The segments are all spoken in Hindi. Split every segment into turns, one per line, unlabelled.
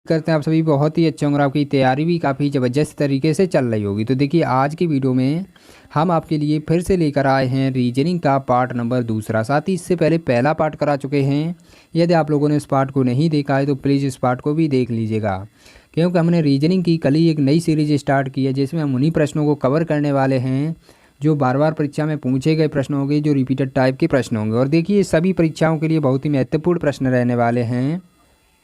करते हैं आप सभी बहुत ही अच्छे होंगे और आपकी तैयारी भी काफ़ी ज़बरदस्त तरीके से चल रही होगी। तो देखिए आज की वीडियो में हम आपके लिए फिर से लेकर आए हैं रीजनिंग का पार्ट नंबर दूसरा। साथ ही इससे पहले पहला पार्ट करा चुके हैं। यदि आप लोगों ने इस पार्ट को नहीं देखा है तो प्लीज़ इस पार्ट को भी देख लीजिएगा, क्योंकि हमने रीजनिंग की कल ही एक नई सीरीज स्टार्ट की है जिसमें हम उन्हीं प्रश्नों को कवर करने वाले हैं जो बार बार परीक्षा में पूछे गए प्रश्न होंगे, जो रिपीटेड टाइप के प्रश्न होंगे। और देखिए सभी परीक्षाओं के लिए बहुत ही महत्वपूर्ण प्रश्न रहने वाले हैं।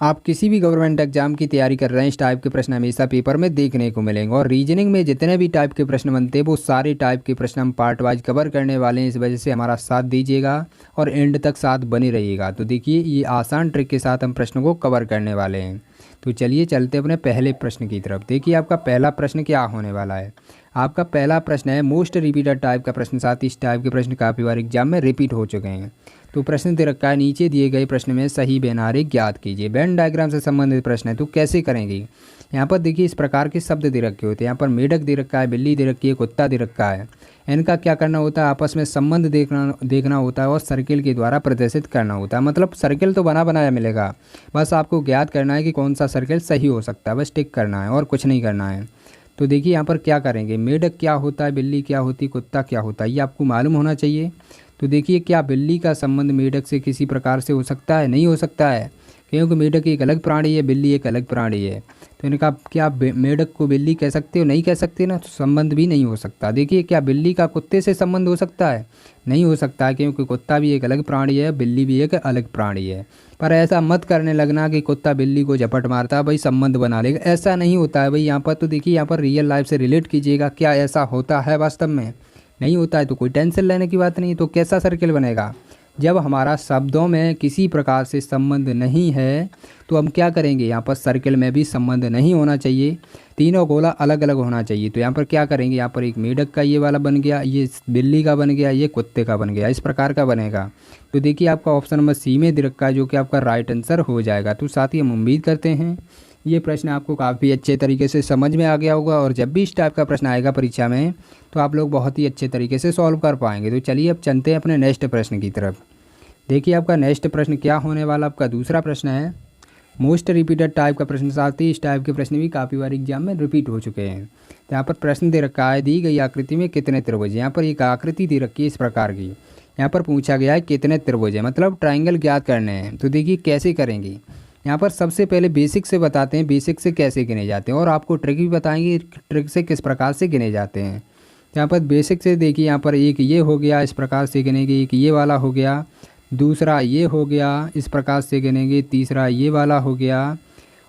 आप किसी भी गवर्नमेंट एग्जाम की तैयारी कर रहे हैं, इस टाइप के प्रश्न हमेशा पेपर में देखने को मिलेंगे। और रीजनिंग में जितने भी टाइप के प्रश्न बनते हैं वो सारे टाइप के प्रश्न हम पार्ट वाइज कवर करने वाले हैं। इस वजह से हमारा साथ दीजिएगा और एंड तक साथ बने रहिएगा। तो देखिए ये आसान ट्रिक के साथ हम प्रश्नों को कवर करने वाले हैं। तो चलिए चलते अपने पहले प्रश्न की तरफ। देखिए आपका पहला प्रश्न क्या होने वाला है। आपका पहला प्रश्न है मोस्ट रिपीटेड टाइप का प्रश्न। साथ ही इस टाइप के प्रश्न काफ़ी बार एग्जाम में रिपीट हो चुके हैं। तो प्रश्न दे रखा है, नीचे दिए गए प्रश्न में सही बेनारे ज्ञात कीजिए। वेन डायग्राम से संबंधित प्रश्न है, तो कैसे करेंगे। यहाँ पर देखिए इस प्रकार के शब्द दे रखे होते हैं। यहाँ पर मेढक दे रखा है, बिल्ली दे रखी है, कुत्ता दे रखा है। इनका क्या करना होता है, आपस में संबंध देखना होता है और सर्किल के द्वारा प्रदर्शित करना होता है। मतलब सर्किल तो बना बनाया मिलेगा, बस आपको ज्ञात करना है कि कौन सा सर्किल सही हो सकता है, बस टिक करना है और कुछ नहीं करना है। तो देखिए यहाँ पर क्या करेंगे, मेढक क्या होता है, बिल्ली क्या होती है, कुत्ता क्या होता है, ये आपको मालूम होना चाहिए। तो देखिए क्या बिल्ली का संबंध मेढक से किसी प्रकार से हो सकता है, नहीं हो सकता है, क्योंकि मेढक एक अलग प्राणी है, बिल्ली एक अलग प्राणी है। तो इनका क्या मेढक को बिल्ली कह सकते हो, नहीं कह सकते ना, तो संबंध भी नहीं हो सकता। देखिए क्या बिल्ली का कुत्ते से संबंध हो सकता है, नहीं हो सकता है, क्योंकि कुत्ता भी एक अलग प्राणी है, बिल्ली भी एक अलग प्राणी है। पर ऐसा मत करने लगना कि कुत्ता बिल्ली को झपट मारता है भाई संबंध बना लेगा, ऐसा नहीं होता है भाई यहाँ पर। तो देखिए यहाँ पर रियल लाइफ से रिलेट कीजिएगा, क्या ऐसा होता है वास्तव में, नहीं होता है तो कोई टेंशन लेने की बात नहीं। तो कैसा सर्किल बनेगा, जब हमारा शब्दों में किसी प्रकार से संबंध नहीं है तो हम क्या करेंगे, यहाँ पर सर्किल में भी संबंध नहीं होना चाहिए, तीनों गोला अलग अलग होना चाहिए। तो यहाँ पर क्या करेंगे, यहाँ पर एक मेढक का ये वाला बन गया, ये बिल्ली का बन गया, ये कुत्ते का बन गया, इस प्रकार का बनेगा। तो देखिए आपका ऑप्शन नंबर सी में दे रखा है, जो कि आपका राइट आंसर हो जाएगा। तो साथ ही हम उम्मीद करते हैं ये प्रश्न आपको काफ़ी अच्छे तरीके से समझ में आ गया होगा और जब भी इस टाइप का प्रश्न आएगा परीक्षा में तो आप लोग बहुत ही अच्छे तरीके से सॉल्व कर पाएंगे। तो चलिए अब चलते हैं अपने नेक्स्ट प्रश्न की तरफ। देखिए आपका नेक्स्ट प्रश्न क्या होने वाला, आपका दूसरा प्रश्न है मोस्ट रिपीटेड टाइप का प्रश्न। साथ ही इस टाइप के प्रश्न भी काफ़ी बार एग्जाम में रिपीट हो चुके हैं। तो यहाँ पर प्रश्न दे रखा है, दी गई आकृति में कितने त्रिभुज। यहाँ पर एक आकृति दे रखी है इस प्रकार की, यहाँ पर पूछा गया है कितने त्रिभुज है, मतलब ट्राइंगल ज्ञात करने हैं। तो देखिए कैसे करेंगे, यहाँ पर सबसे पहले बेसिक से बताते हैं, बेसिक से कैसे गिने जाते हैं और आपको ट्रिक भी बताएंगे, ट्रिक से किस प्रकार से गिने जाते हैं। यहाँ पर बेसिक से देखिए यहाँ पर एक ये हो गया, इस प्रकार से गिनेंगे, एक ये वाला हो गया, दूसरा ये हो गया, इस प्रकार से गिनेंगे, तीसरा ये वाला हो गया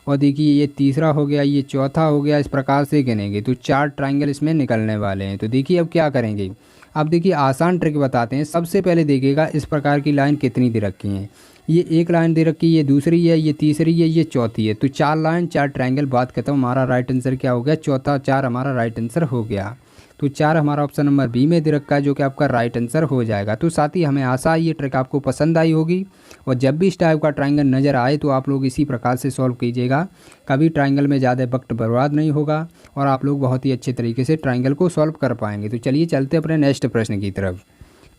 और देखिए ये तीसरा हो गया, ये चौथा हो गया, इस प्रकार से गिनेंगे। तो 4 ट्राइंगल इसमें निकलने वाले हैं। तो देखिए अब क्या करेंगे, अब देखिए आसान ट्रिक बताते हैं। सबसे पहले देखिएगा इस प्रकार की लाइन कितनी दे रखी हैं, ये एक लाइन दे रखी है, ये दूसरी है, ये तीसरी है, ये चौथी है। तो 4 लाइन 4 ट्रायंगल, बात खत्म। हमारा राइट आंसर क्या हो गया, चौथा 4 हमारा राइट आंसर हो गया। तो 4 हमारा ऑप्शन नंबर बी में दे रखा है, जो कि आपका राइट आंसर हो जाएगा। तो साथ ही हमें आशा है ये ट्रिक आपको पसंद आई होगी और जब भी इस टाइप का ट्रायंगल नज़र आए तो आप लोग इसी प्रकार से सॉल्व कीजिएगा। कभी ट्रायंगल में ज़्यादा वक्त बर्बाद नहीं होगा और आप लोग बहुत ही अच्छे तरीके से ट्रायंगल को सॉल्व कर पाएंगे। तो चलिए चलते अपने नेक्स्ट प्रश्न की तरफ।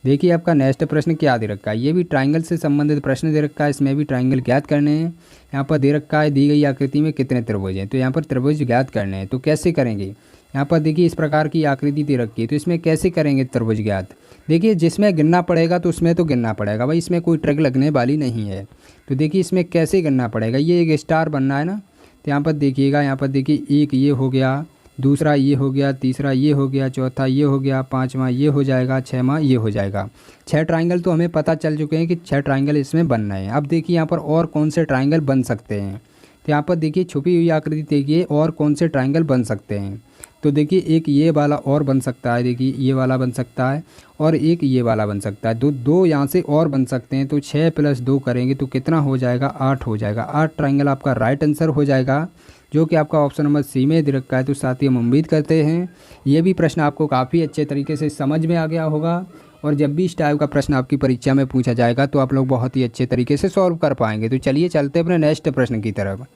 देखिए आपका नेक्स्ट प्रश्न क्या दे रखा है, ये भी ट्रायंगल से संबंधित प्रश्न दे रखा है, इसमें भी ट्रायंगल ज्ञात करने हैं। यहाँ पर दे रखा है दी गई आकृति में कितने त्रिभुज हैं, तो यहाँ पर त्रिभुज ज्ञात करने हैं। तो कैसे करेंगे, यहाँ पर देखिए इस प्रकार की आकृति दे रखी है, तो इसमें कैसे करेंगे त्रिभुज ज्ञात। देखिए जिसमें गिनना पड़ेगा तो उसमें तो गिनना पड़ेगा भाई, इसमें कोई ट्रिक लगने वाली नहीं है। तो देखिए इसमें कैसे गिनना पड़ेगा, ये एक स्टार बनना है ना, तो यहाँ पर देखिएगा, यहाँ पर देखिए एक ये हो गया, दूसरा ये हो गया, तीसरा ये हो गया, चौथा ये हो गया, पाँचवा ये हो जाएगा, छठवां ये हो जाएगा। 6 ट्रायंगल तो हमें पता चल चुके हैं कि 6 ट्रायंगल इसमें बनना है। अब देखिए यहाँ पर और कौन से ट्रायंगल बन सकते हैं, तो यहाँ पर देखिए छुपी हुई आकृति देखिए और कौन से ट्रायंगल बन सकते हैं। तो देखिए एक ये वाला और बन सकता है, देखिए ये वाला बन सकता है और एक ये वाला बन सकता है। दो यहाँ से और बन सकते हैं। तो 6 + 2 करेंगे तो कितना हो जाएगा, 8 हो जाएगा। 8 ट्रायंगल आपका राइट आंसर हो जाएगा, जो कि आपका ऑप्शन नंबर सी में दे रखा है। तो साथ ही हम उम्मीद करते हैं ये भी प्रश्न आपको काफ़ी अच्छे तरीके से समझ में आ गया होगा और जब भी इस टाइप का प्रश्न आपकी परीक्षा में पूछा जाएगा तो आप लोग बहुत ही अच्छे तरीके से सॉल्व कर पाएंगे। तो चलिए चलते अपने नेक्स्ट प्रश्न की तरफ।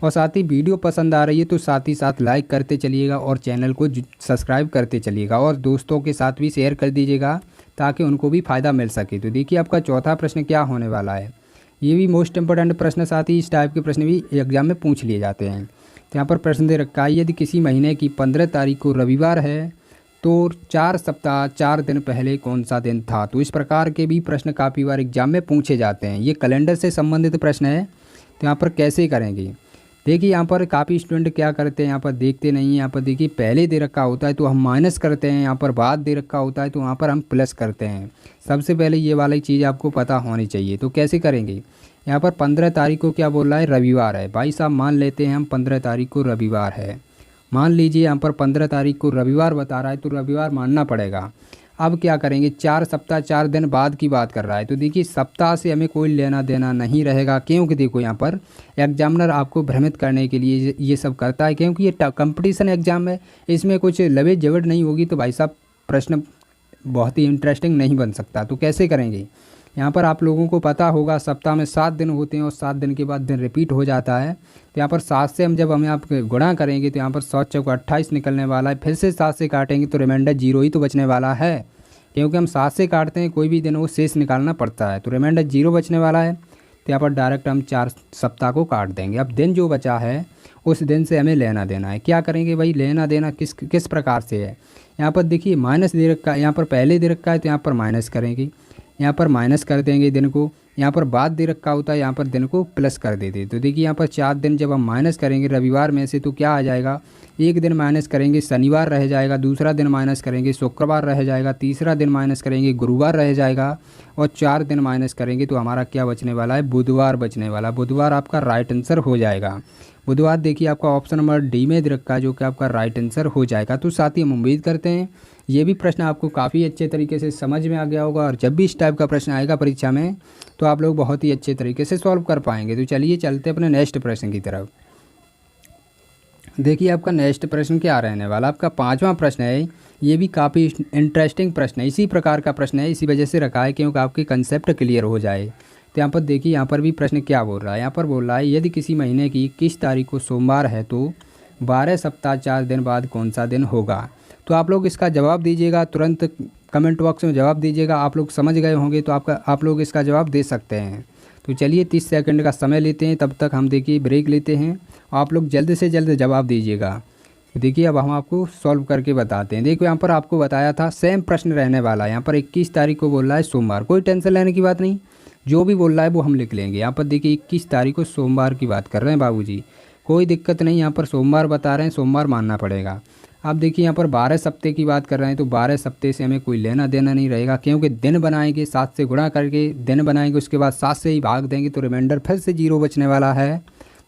और साथ ही वीडियो पसंद आ रही है तो साथ ही साथ लाइक करते चलिएगा और चैनल को सब्सक्राइब करते चलिएगा और दोस्तों के साथ भी शेयर कर दीजिएगा ताकि उनको भी फ़ायदा मिल सके। तो देखिए आपका चौथा प्रश्न क्या होने वाला है। ये भी मोस्ट इंपॉर्टेंट प्रश्न, साथ ही इस टाइप के प्रश्न भी एग्जाम में पूछ लिए जाते हैं। तो यहाँ पर प्रश्न दे रखा है, यदि किसी महीने की 15 तारीख को रविवार है तो 4 सप्ताह 4 दिन पहले कौन सा दिन था। तो इस प्रकार के भी प्रश्न काफ़ी बार एग्जाम में पूछे जाते हैं। ये कैलेंडर से संबंधित प्रश्न है। तो यहाँ पर कैसे करेंगे, देखिए यहाँ पर काफ़ी स्टूडेंट क्या करते हैं, यहाँ पर देखते नहीं हैं। यहाँ पर देखिए पहले दे रखा होता है तो हम माइनस करते हैं, यहाँ पर बाद दे रखा होता है तो वहाँ पर हम प्लस करते हैं। सबसे पहले ये वाली चीज़ आपको पता होनी चाहिए। तो कैसे करेंगे, यहाँ पर 15 तारीख को क्या बोल रहा है, रविवार है। भाई साहब मान लेते हैं हम 15 तारीख को रविवार है, मान लीजिए यहाँ पर 15 तारीख को रविवार बता रहा है तो रविवार मानना पड़ेगा। अब क्या करेंगे, 4 सप्ताह 4 दिन बाद की बात कर रहा है तो देखिए सप्ताह से हमें कोई लेना देना नहीं रहेगा, क्योंकि देखो यहाँ पर एग्जामिनर आपको भ्रमित करने के लिए ये सब करता है, क्योंकि ये कंपटीशन एग्जाम है, इसमें कुछ लवे जवड़ नहीं होगी तो भाई साहब प्रश्न बहुत ही इंटरेस्टिंग नहीं बन सकता। तो कैसे करेंगे, यहाँ पर आप लोगों को पता होगा सप्ताह में 7 दिन होते हैं और 7 दिन के बाद दिन रिपीट हो जाता है। तो यहाँ पर 7 से हम जब हमें आप गुणा करेंगे तो यहाँ पर 7 चौक 28 निकलने वाला है। फिर से 7 से काटेंगे तो रिमाइंडर 0 ही तो बचने वाला है, क्योंकि हम 7 से काटते हैं कोई भी दिन वो शेष निकालना पड़ता है। तो रिमाइंडर 0 बचने वाला है। तो यहाँ पर डायरेक्ट हम 4 सप्ताह को काट देंगे। अब दिन जो बचा है उस दिन से हमें लेना देना है। क्या करेंगे भाई, लेना देना किस प्रकार से है, यहाँ पर देखिए माइनस दे रखा है, यहाँ पर पहले दे रखा है तो यहाँ पर माइनस करेंगे, यहाँ पर माइनस कर देंगे दिन को। यहाँ पर बाद दे रखा होता है, यहाँ पर दिन को प्लस कर देते। तो देखिए यहाँ पर 4 दिन जब हम माइनस करेंगे रविवार में से तो क्या आ जाएगा, एक दिन माइनस करेंगे शनिवार रह जाएगा, दूसरा दिन माइनस करेंगे शुक्रवार रह जाएगा, तीसरा दिन माइनस करेंगे गुरुवार रह जाएगा और 4 दिन माइनस करेंगे तो हमारा क्या बचने वाला है, बुधवार बचने वाला। बुधवार आपका राइट आंसर हो जाएगा। बुधवार देखिए आपका ऑप्शन नंबर डी में दे रखा है जो कि आपका राइट आंसर हो जाएगा। तो साथ ही हम उम्मीद करते हैं ये भी प्रश्न आपको काफ़ी अच्छे तरीके से समझ में आ गया होगा और जब भी इस टाइप का प्रश्न आएगा परीक्षा में तो आप लोग बहुत ही अच्छे तरीके से सॉल्व कर पाएंगे। तो चलिए चलते अपने नेक्स्ट प्रश्न की तरफ। देखिए आपका नेक्स्ट प्रश्न क्या रहने वाला, आपका 5वां प्रश्न है। ये भी काफ़ी इंटरेस्टिंग प्रश्न है, इसी प्रकार का प्रश्न है, इसी वजह से रखा है क्योंकि आपके कंसेप्ट क्लियर हो जाए। तो यहाँ पर देखिए यहाँ पर भी प्रश्न क्या बोल रहा है, यहाँ पर बोल रहा है यदि किसी महीने की 21 तारीख को सोमवार है तो 12 सप्ताह 4 दिन बाद कौन सा दिन होगा। तो आप लोग इसका जवाब दीजिएगा, तुरंत कमेंट बॉक्स में जवाब दीजिएगा। आप लोग समझ गए होंगे तो आप लोग इसका जवाब दे सकते हैं। तो चलिए 30 सेकंड का समय लेते हैं, तब तक हम देखिए ब्रेक लेते हैं। आप लोग जल्द से जल्द जवाब दीजिएगा। देखिए अब हम आपको सॉल्व करके बताते हैं। देखो यहाँ पर आपको बताया था सेम प्रश्न रहने वाला है। यहाँ पर 21 तारीख को बोल रहा है सोमवार, कोई टेंशन लेने की बात नहीं, जो भी बोल रहा है वो हम लिख लेंगे। यहाँ पर देखिए 21 तारीख को सोमवार की बात कर रहे हैं बाबूजी, कोई दिक्कत नहीं, यहाँ पर सोमवार बता रहे हैं, सोमवार मानना पड़ेगा। आप देखिए यहाँ पर 12 सप्ते की बात कर रहे हैं तो 12 सप्ते से हमें कोई लेना देना नहीं रहेगा, क्योंकि दिन बनाएंगे 7 से गुणा करके दिन बनाएंगे, उसके बाद 7 से ही भाग देंगे तो रिमाइंडर फिर से 0 बचने वाला है।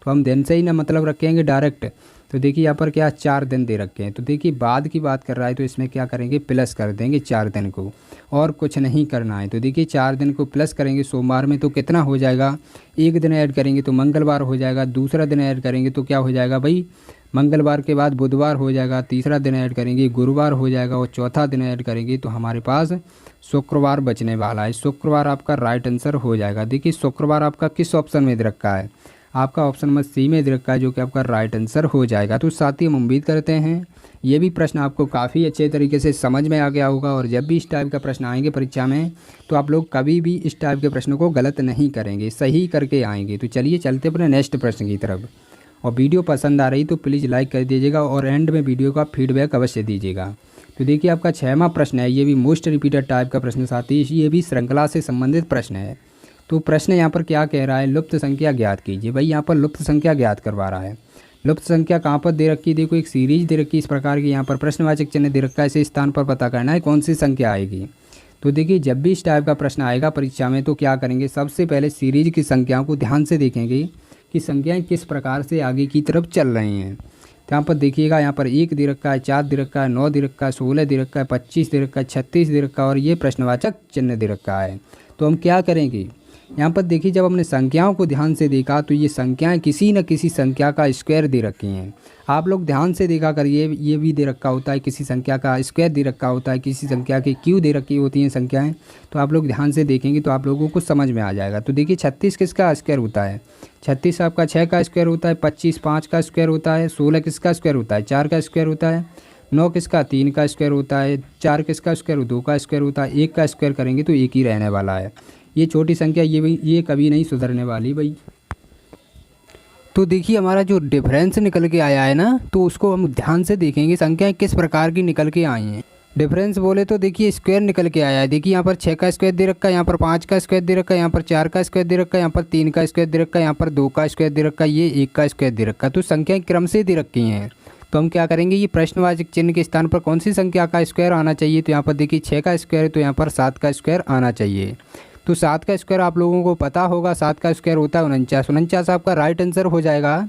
तो हम दिन से ही ना मतलब रखेंगे डायरेक्ट। तो देखिए यहाँ पर क्या 4 दिन दे रखे हैं। तो देखिए बाद की बात कर रहा है तो इसमें क्या करेंगे, प्लस कर देंगे 4 दिन को, और कुछ नहीं करना है। तो देखिए 4 दिन को प्लस करेंगे सोमवार में तो कितना हो जाएगा, एक दिन ऐड करेंगे तो मंगलवार हो जाएगा, दूसरा दिन ऐड करेंगे तो क्या हो जाएगा भाई, मंगलवार के बाद बुधवार हो जाएगा, तीसरा दिन ऐड करेंगे गुरुवार हो जाएगा और चौथा दिन ऐड करेंगे तो हमारे पास शुक्रवार बचने वाला है। शुक्रवार आपका राइट आंसर हो जाएगा। देखिए शुक्रवार आपका किस ऑप्शन में दे रखा है, आपका ऑप्शन नंबर सी में दे रखा है जो कि आपका राइट आंसर हो जाएगा। तो साथ ही हम उम्मीद करते हैं ये भी प्रश्न आपको काफ़ी अच्छे तरीके से समझ में आ गया होगा और जब भी इस टाइप का प्रश्न आएंगे परीक्षा में तो आप लोग कभी भी इस टाइप के प्रश्नों को गलत नहीं करेंगे, सही करके आएंगे। तो चलिए चलते अपने नेक्स्ट प्रश्न की तरफ। और वीडियो पसंद आ रही तो प्लीज़ लाइक कर दीजिएगा और एंड में वीडियो का फीडबैक अवश्य दीजिएगा। तो देखिए आपका 6वां प्रश्न है, ये भी मोस्ट रिपीटेड टाइप का प्रश्न, साथ ही ये भी श्रृंखला से संबंधित प्रश्न है। तो प्रश्न यहाँ पर क्या कह रहा है, लुप्त संख्या ज्ञात कीजिए। भाई यहाँ पर लुप्त संख्या ज्ञात करवा रहा है। लुप्त संख्या कहाँ पर दे रखी है, देखो एक सीरीज दे रखी है इस प्रकार की, यहाँ पर प्रश्नवाचक चिन्ह दे रखा है, इसे स्थान पर पता करना है कौन सी संख्या आएगी। तो देखिए जब भी इस टाइप का प्रश्न आएगा परीक्षा में तो क्या करेंगे, सबसे पहले सीरीज की संख्याओं को ध्यान से देखेंगे कि संख्याएं किस प्रकार से आगे की तरफ चल रही हैं। तो यहाँ पर देखिएगा, यहाँ पर 1 दे रखा है, 4 दे रखा है, 9 दे रखा है, 16 दे रखा है, 25 दे रखा है, 36 दे रखा है और ये प्रश्नवाचक चिन्ह दे रखा है। तो हम क्या करेंगे, यहाँ पर देखिए जब हमने संख्याओं को ध्यान से देखा तो ये संख्याएं किसी न किसी संख्या का स्क्वायर दे रखी हैं। आप लोग ध्यान से देखा करिए, ये भी दे रखा होता है, किसी संख्या का स्क्वायर दे रखा होता है, किसी संख्या की क्यू दे रखी होती हैं संख्याएं। तो आप लोग ध्यान से देखेंगे तो आप लोगों को समझ में आ जाएगा। तो देखिए 36 किसका स्क्वायर होता है, 36 आपका 6 का स्क्वायर होता है, 25 5 का स्क्वायर होता है, 16 किसका स्क्वायर होता है, 4 का स्क्वायर होता है, 9 किसका 3 का स्क्वायर होता है, 4 किसका स्क्वायर 2 का स्क्वायर होता है, 1 का स्क्वायर करेंगे तो 1 ही रहने वाला है। ये छोटी संख्या ये कभी नहीं सुधरने वाली भाई। तो देखिए हमारा जो डिफरेंस निकल के आया है ना, तो उसको हम ध्यान से देखेंगे संख्याएं किस प्रकार की निकल के आई हैं। डिफरेंस बोले तो देखिए स्क्वायर निकल के आया है। देखिए यहाँ पर 6 का स्क्वायर दे रखा है, यहाँ पर 5 का स्क्वायर दे रखा है, यहाँ पर 4 का स्क्वायर दे रखा है, यहाँ पर 3 का स्क्वायर दे रखा है, यहाँ पर 2 का स्क्वायर दे रखा है, ये 1 का स्क्वायर दे रखा है। तो संख्याएं क्रम से दे रखी हैं। तो हम क्या करेंगे, ये प्रश्नवाचक चिन्ह के स्थान पर कौन सी संख्या का स्क्वायर आना चाहिए। तो यहाँ पर देखिए 6 का स्क्वायर है, तो यहाँ पर 7 का स्क्वायर आना चाहिए। तो 7 का स्क्वायर आप लोगों को पता होगा, 7 का स्क्वायर होता है 49। 49 आपका राइट आंसर हो जाएगा।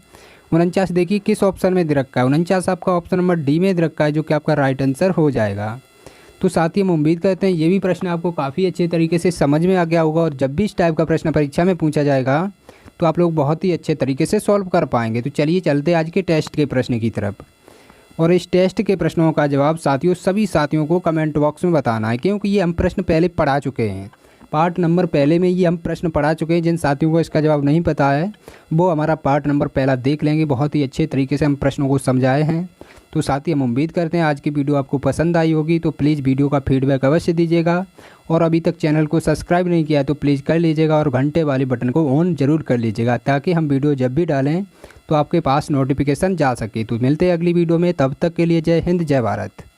49 देखिए किस ऑप्शन में दे रखा है, 49 आपका ऑप्शन नंबर डी में दे रखा है, जो कि आपका राइट आंसर हो जाएगा। तो साथ ही हम उम्मीद करते हैं ये भी प्रश्न आपको काफ़ी अच्छे तरीके से समझ में आ गया होगा, और जब भी इस टाइप का प्रश्न परीक्षा में पूछा जाएगा तो आप लोग बहुत ही अच्छे तरीके से सॉल्व कर पाएंगे। तो चलिए चलते आज के टेस्ट के प्रश्न की तरफ। और इस टेस्ट के प्रश्नों का जवाब साथियों सभी साथियों को कमेंट बॉक्स में बताना है, क्योंकि ये हम प्रश्न पहले पढ़ा चुके हैं। पार्ट नंबर पहले में ये हम प्रश्न पढ़ा चुके हैं। जिन साथियों को इसका जवाब नहीं पता है वो हमारा पार्ट नंबर पहला देख लेंगे। बहुत ही अच्छे तरीके से हम प्रश्नों को समझाए हैं। तो साथ ही हम उम्मीद करते हैं आज की वीडियो आपको पसंद आई होगी। तो प्लीज़ वीडियो का फीडबैक अवश्य दीजिएगा, और अभी तक चैनल को सब्सक्राइब नहीं किया तो प्लीज़ कर लीजिएगा, और घंटे वाले बटन को ऑन ज़रूर कर लीजिएगा, ताकि हम वीडियो जब भी डालें तो आपके पास नोटिफिकेशन जा सके। तो मिलते हैं अगली वीडियो में, तब तक के लिए जय हिंद जय भारत।